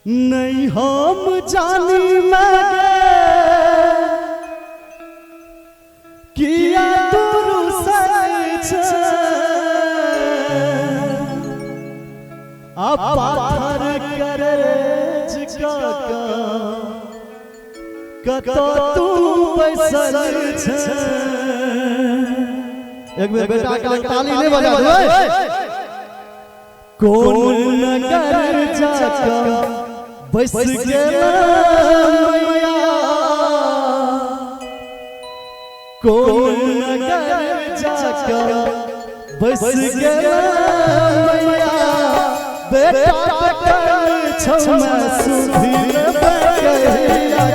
नहीं हम जानी मैं किया तुरु सच आप पाथर करे जिका कतो तू पैसल छ एक बेटा का ताली नहीं बजा दो कौन नगर जाका बस गेला मैया कौन नगर जाका बस गेला मैया बेटा पकड़ छमा सुधीर बकैया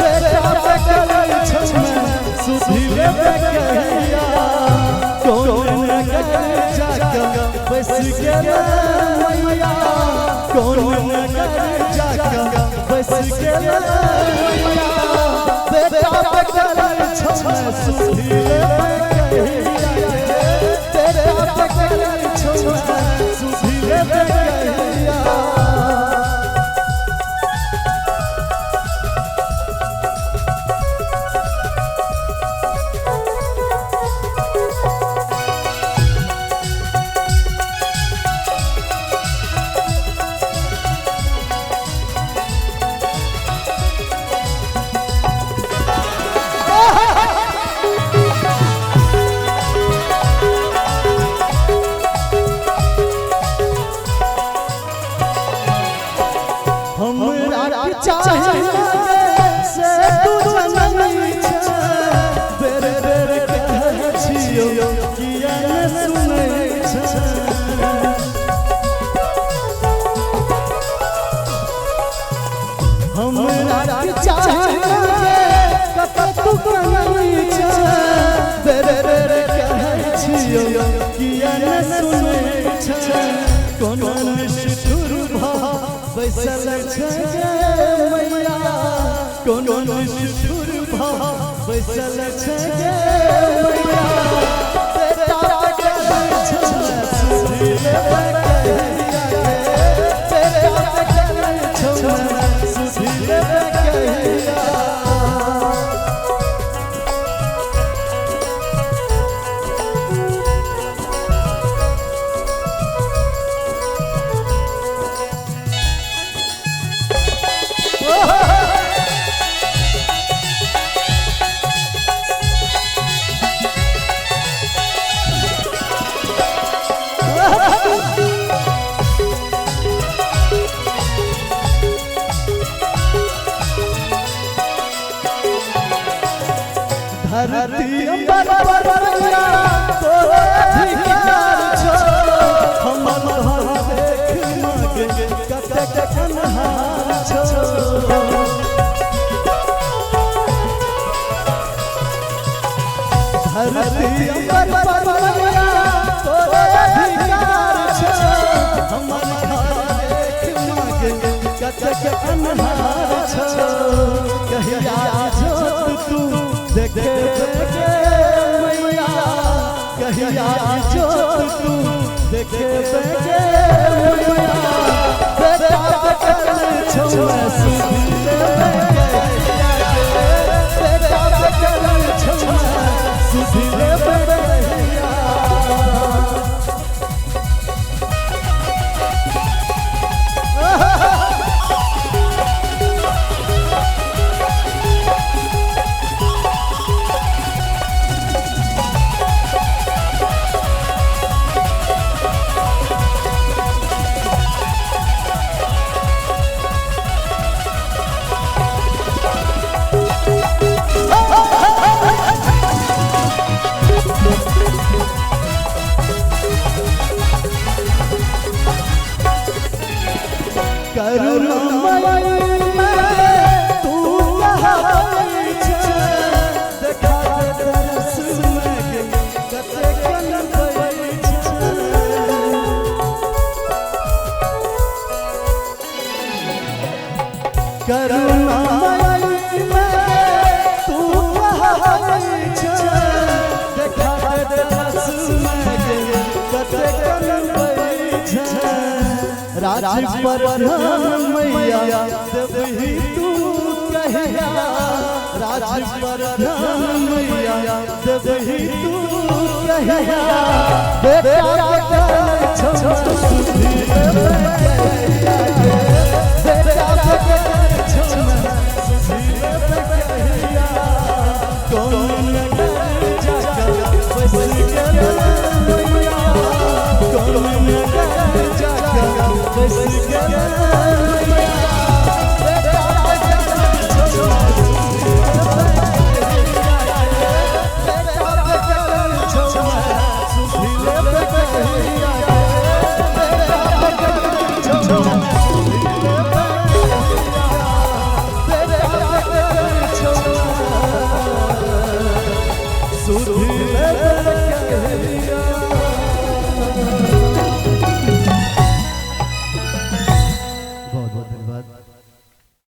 बेटा पकड़ छमा सुधीर बकैया कौन नगर जाका बस गेला मैया कौन नगर जाका बस गेला मैया बेटा पकड़ छमा सुधीर बकैया बेटा पकड़ छमा सुधीर बकैया चाहे से तू जननी छ बेरे बेरे कह छियो किया न सुनै छ हमरा चाहे कत तू जननी छ बेरे बेरे कह छियो किया न सुनै छ कोन निष्ठुर भा बैसल छ मैया कौन निष्ठुर भा बैसल छ मैया बेटा पकड़ छमा सुधीर बकैया बेटा पकड़ छमा सुधीर बकैया धरती अंबर बरैया तो अधिकार छो हमर घर देख मगे कतक कन्हार छो धरती अंबर बरैया तो अधिकार छो हमर घर देख मगे कतक कन्हार छो कहिया जो तू देखे देखे मैया कहिया जो तू देखे देखे मैया बेटा पकड़ छमा सुधीर बकैया बेटा पकड़ छमा सुधीर बकैया करुणामय तू कहाई छ देखा दरस में कते कन पई छ करुणामय तू कहाई छ देखा दरस में कते कन पई छ राज पर ध्यान मैया देवही तू कहिया राज पर ध्यान मैया देवही तू कहिया बेटा के छम सुधी बेटा के छम सुधी कहिया कौन जाकर बस के बहुत बहुत धन्यवाद।